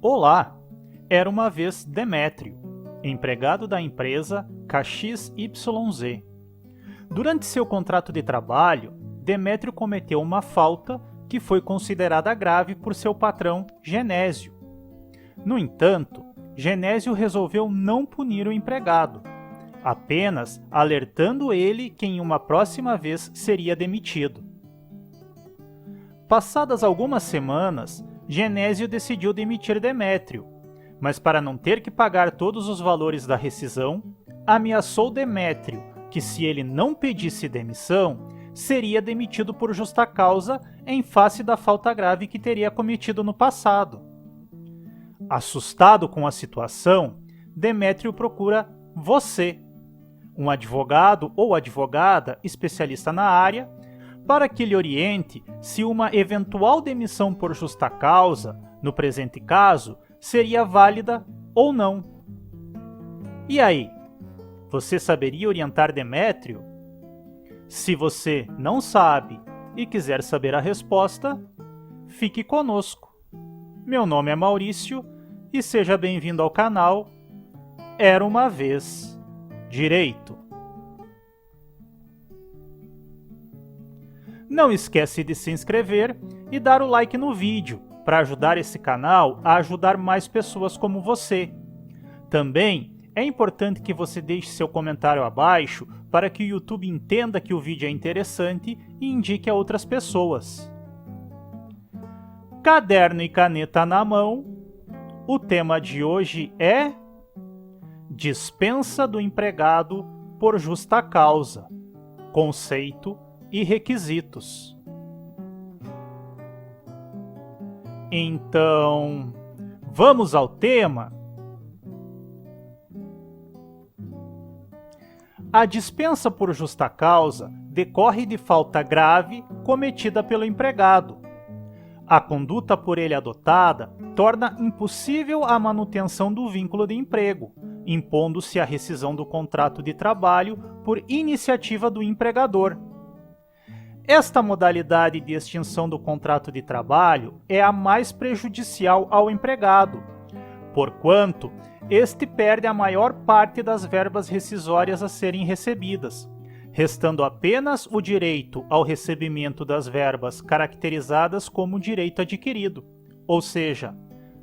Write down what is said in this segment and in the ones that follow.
Olá! Era uma vez Demétrio, empregado da empresa KXYZ. Durante seu contrato de trabalho, Demétrio cometeu uma falta que foi considerada grave por seu patrão Genésio. No entanto, Genésio resolveu não punir o empregado, apenas alertando ele que em uma próxima vez seria demitido. Passadas algumas semanas, Genésio decidiu demitir Demétrio, mas para não ter que pagar todos os valores da rescisão, ameaçou Demétrio que se ele não pedisse demissão, seria demitido por justa causa em face da falta grave que teria cometido no passado. Assustado com a situação, Demétrio procura você, um advogado ou advogada especialista na área, para que lhe oriente se uma eventual demissão por justa causa, no presente caso, seria válida ou não. E aí, você saberia orientar Demétrio? Se você não sabe e quiser saber a resposta, fique conosco. Meu nome é Maurício e seja bem-vindo ao canal Era uma Vez Direito. Não esquece de se inscrever e dar o like no vídeo, para ajudar esse canal a ajudar mais pessoas como você. Também é importante que você deixe seu comentário abaixo para que o YouTube entenda que o vídeo é interessante e indique a outras pessoas. Caderno e caneta na mão, o tema de hoje é dispensa do empregado por justa causa, conceito e requisitos. Então, vamos ao tema? A dispensa por justa causa decorre de falta grave cometida pelo empregado. A conduta por ele adotada torna impossível a manutenção do vínculo de emprego, impondo-se a rescisão do contrato de trabalho por iniciativa do empregador. Esta modalidade de extinção do contrato de trabalho é a mais prejudicial ao empregado, porquanto este perde a maior parte das verbas rescisórias a serem recebidas, restando apenas o direito ao recebimento das verbas caracterizadas como direito adquirido, ou seja,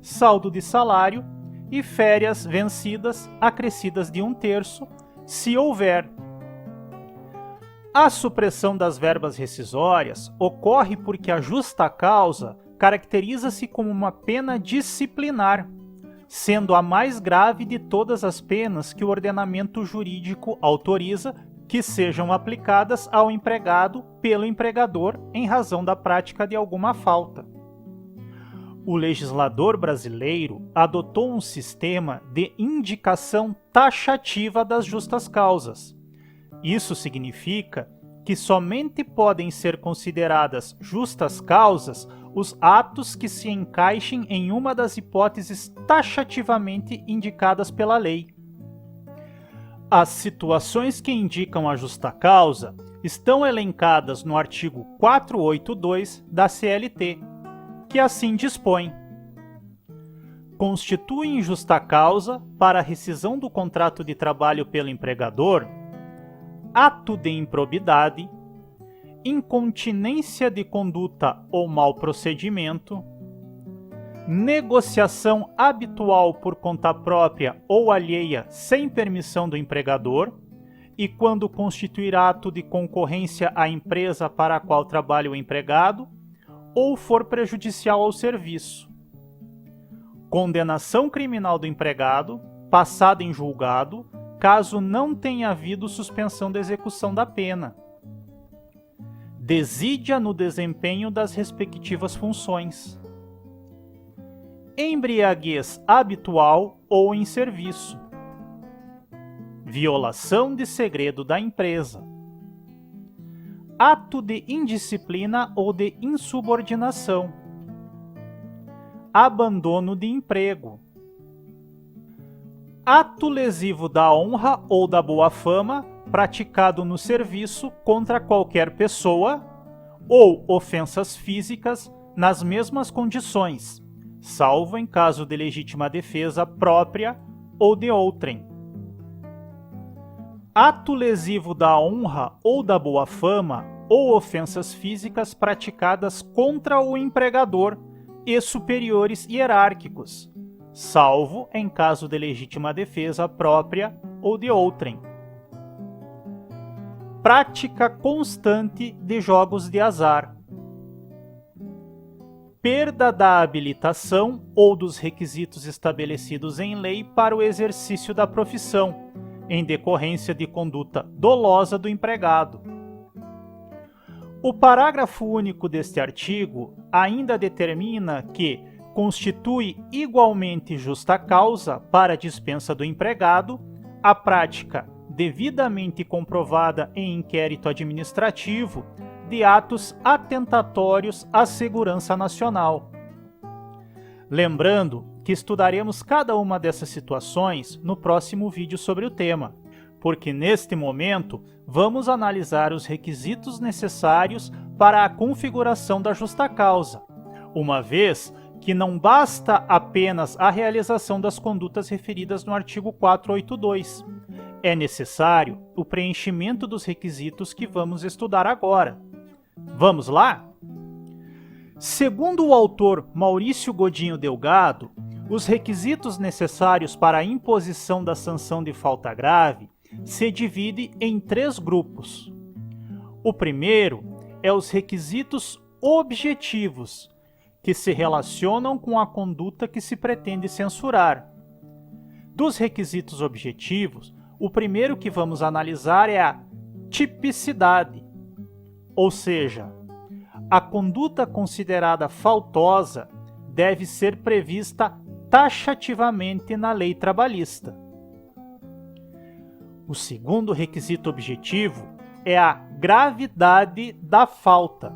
saldo de salário e férias vencidas acrescidas de 1/3, se houver. A supressão das verbas rescisórias ocorre porque a justa causa caracteriza-se como uma pena disciplinar, sendo a mais grave de todas as penas que o ordenamento jurídico autoriza que sejam aplicadas ao empregado pelo empregador em razão da prática de alguma falta. O legislador brasileiro adotou um sistema de indicação taxativa das justas causas. Isso significa que somente podem ser consideradas justas causas os atos que se encaixem em uma das hipóteses taxativamente indicadas pela lei. As situações que indicam a justa causa estão elencadas no artigo 482 da CLT, que assim dispõe: constituem justa causa para a rescisão do contrato de trabalho pelo empregador ato de improbidade, incontinência de conduta ou mau procedimento, negociação habitual por conta própria ou alheia sem permissão do empregador e quando constituir ato de concorrência à empresa para a qual trabalha o empregado ou for prejudicial ao serviço, condenação criminal do empregado, passada em julgado, caso não tenha havido suspensão da execução da pena, desídia no desempenho das respectivas funções, embriaguez habitual ou em serviço, violação de segredo da empresa, ato de indisciplina ou de insubordinação, abandono de emprego, ato lesivo da honra ou da boa-fama praticado no serviço contra qualquer pessoa ou ofensas físicas nas mesmas condições, salvo em caso de legítima defesa própria ou de outrem. Ato lesivo da honra ou da boa fama ou ofensas físicas praticadas contra o empregador e superiores hierárquicos, salvo em caso de legítima defesa própria ou de outrem. Prática constante de jogos de azar. Perda da habilitação ou dos requisitos estabelecidos em lei para o exercício da profissão, em decorrência de conduta dolosa do empregado. O parágrafo único deste artigo ainda determina que constitui igualmente justa causa para a dispensa do empregado a prática devidamente comprovada em inquérito administrativo de atos atentatórios à segurança nacional. Lembrando que estudaremos cada uma dessas situações no próximo vídeo sobre o tema, porque neste momento vamos analisar os requisitos necessários para a configuração da justa causa, uma vez que não basta apenas a realização das condutas referidas no artigo 482. É necessário o preenchimento dos requisitos que vamos estudar agora. Vamos lá? Segundo o autor Maurício Godinho Delgado, os requisitos necessários para a imposição da sanção de falta grave se divide em 3 grupos. O primeiro é os requisitos objetivos, que se relacionam com a conduta que se pretende censurar. Dos requisitos objetivos, o primeiro que vamos analisar é a tipicidade, ou seja, a conduta considerada faltosa deve ser prevista taxativamente na lei trabalhista. O segundo requisito objetivo é a gravidade da falta.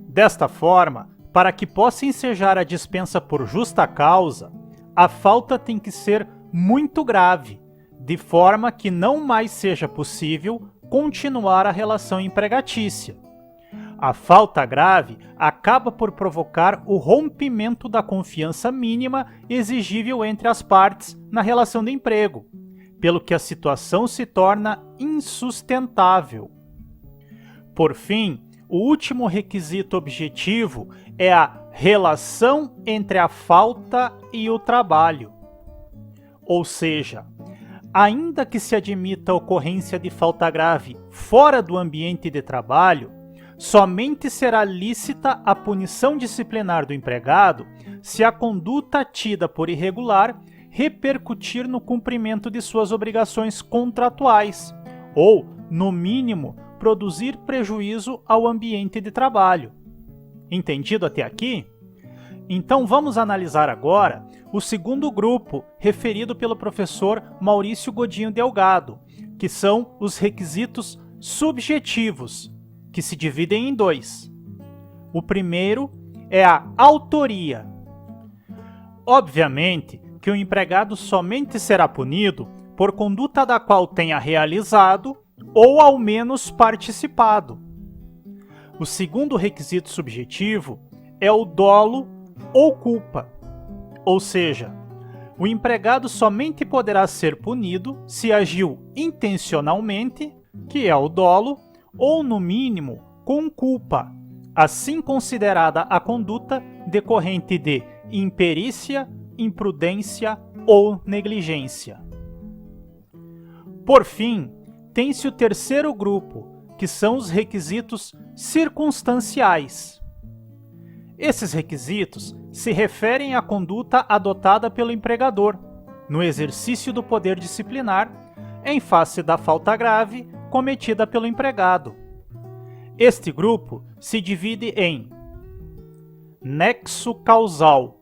Desta forma, para que possa ensejar a dispensa por justa causa, a falta tem que ser muito grave, de forma que não mais seja possível continuar a relação empregatícia. A falta grave acaba por provocar o rompimento da confiança mínima exigível entre as partes na relação de emprego, pelo que a situação se torna insustentável. Por fim, o último requisito objetivo é a relação entre a falta e o trabalho. Ou seja, ainda que se admita a ocorrência de falta grave fora do ambiente de trabalho, somente será lícita a punição disciplinar do empregado se a conduta tida por irregular repercutir no cumprimento de suas obrigações contratuais ou, no mínimo, produzir prejuízo ao ambiente de trabalho. Entendido até aqui? Então vamos analisar agora o segundo grupo referido pelo professor Maurício Godinho Delgado, que são os requisitos subjetivos, que se dividem em 2. O primeiro é a autoria. Obviamente que o empregado somente será punido por conduta da qual tenha realizado ou ao menos participado. O segundo requisito subjetivo é o dolo ou culpa, ou seja, o empregado somente poderá ser punido se agiu intencionalmente, que é o dolo, ou no mínimo com culpa, assim considerada a conduta decorrente de imperícia, imprudência ou negligência. Por fim, tem-se o terceiro grupo, que são os requisitos circunstanciais. Esses requisitos se referem à conduta adotada pelo empregador, no exercício do poder disciplinar, em face da falta grave cometida pelo empregado. Este grupo se divide em nexo causal,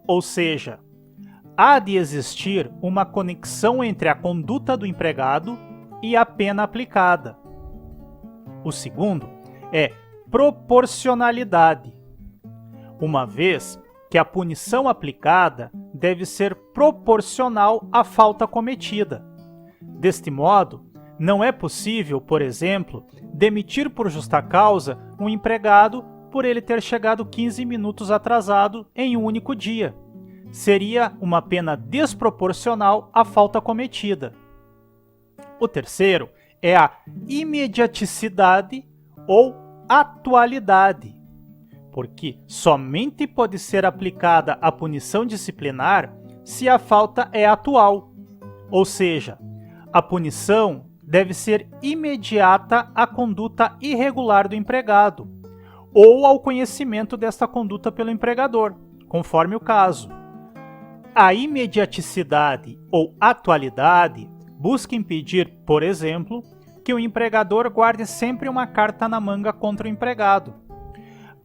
ou seja, há de existir uma conexão entre a conduta do empregado e a pena aplicada. O segundo é proporcionalidade, uma vez que a punição aplicada deve ser proporcional à falta cometida. Deste modo, não é possível, por exemplo, demitir por justa causa um empregado por ele ter chegado 15 minutos atrasado em um único dia. Seria uma pena desproporcional à falta cometida. O terceiro é a imediaticidade ou atualidade, porque somente pode ser aplicada a punição disciplinar se a falta é atual, ou seja, a punição deve ser imediata à conduta irregular do empregado ou ao conhecimento desta conduta pelo empregador, conforme o caso. A imediaticidade ou atualidade busca impedir, por exemplo, que o empregador guarde sempre uma carta na manga contra o empregado.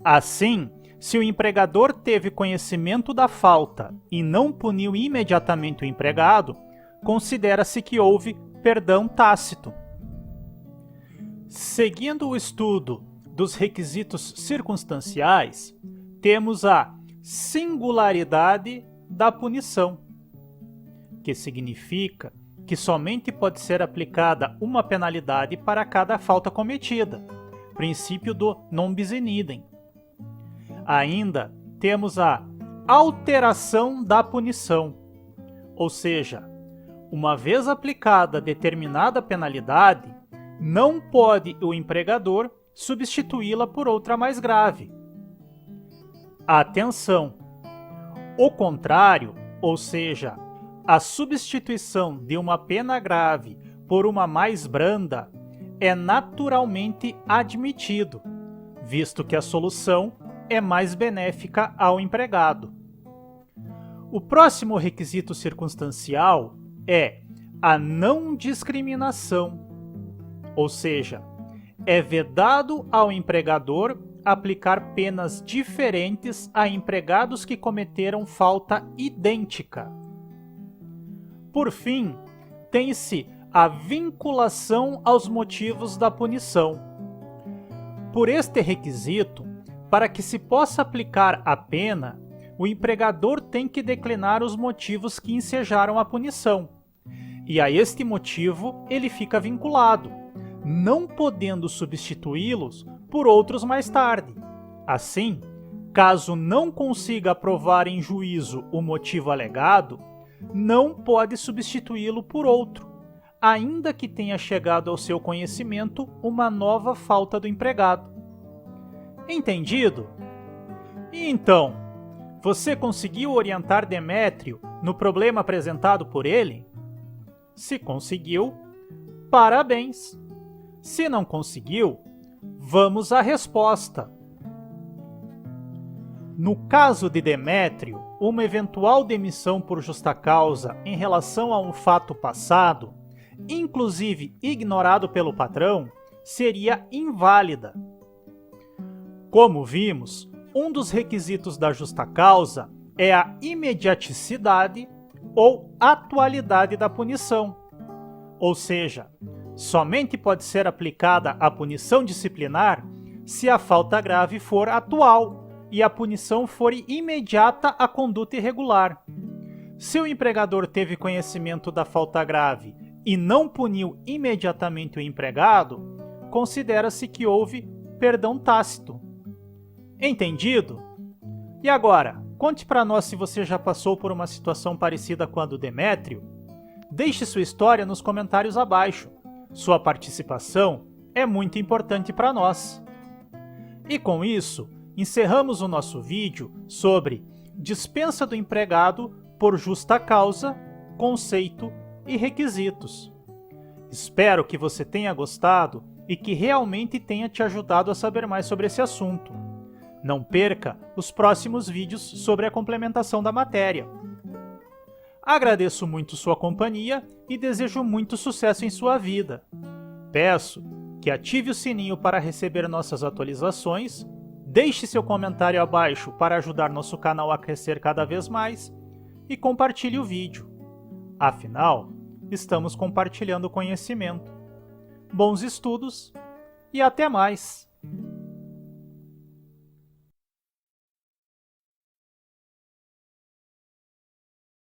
Assim, se o empregador teve conhecimento da falta e não puniu imediatamente o empregado, considera-se que houve perdão tácito. Seguindo o estudo dos requisitos circunstanciais, temos a singularidade da punição, que significa que somente pode ser aplicada uma penalidade para cada falta cometida, princípio do non bis in idem. Ainda temos a alteração da punição, ou seja, uma vez aplicada determinada penalidade, não pode o empregador substituí-la por outra mais grave. Atenção! O contrário, ou seja, a substituição de uma pena grave por uma mais branda, é naturalmente admitido, visto que a solução é mais benéfica ao empregado. O próximo requisito circunstancial é a não discriminação, ou seja, é vedado ao empregador aplicar penas diferentes a empregados que cometeram falta idêntica. Por fim, tem-se a vinculação aos motivos da punição. Por este requisito, para que se possa aplicar a pena, o empregador tem que declinar os motivos que ensejaram a punição, e a este motivo ele fica vinculado, não podendo substituí-los por outros mais tarde. Assim, caso não consiga provar em juízo o motivo alegado, não pode substituí-lo por outro, ainda que tenha chegado ao seu conhecimento uma nova falta do empregado. Entendido? E então, você conseguiu orientar Demétrio no problema apresentado por ele? Se conseguiu, parabéns! Se não conseguiu, vamos à resposta. No caso de Demétrio, uma eventual demissão por justa causa em relação a um fato passado, inclusive ignorado pelo patrão, seria inválida. Como vimos, um dos requisitos da justa causa é a imediaticidade ou atualidade da punição, ou seja, somente pode ser aplicada a punição disciplinar se a falta grave for atual e a punição for imediata à conduta irregular. Se o empregador teve conhecimento da falta grave e não puniu imediatamente o empregado, considera-se que houve perdão tácito. Entendido? E agora, conte para nós se você já passou por uma situação parecida com a do Demétrio. Deixe sua história nos comentários abaixo. Sua participação é muito importante para nós. E com isso, encerramos o nosso vídeo sobre dispensa do empregado por justa causa, conceito e requisitos. Espero que você tenha gostado e que realmente tenha te ajudado a saber mais sobre esse assunto. Não perca os próximos vídeos sobre a complementação da matéria. Agradeço muito sua companhia e desejo muito sucesso em sua vida. Peço que ative o sininho para receber nossas atualizações, deixe seu comentário abaixo para ajudar nosso canal a crescer cada vez mais e compartilhe o vídeo. Afinal, estamos compartilhando conhecimento. Bons estudos e até mais!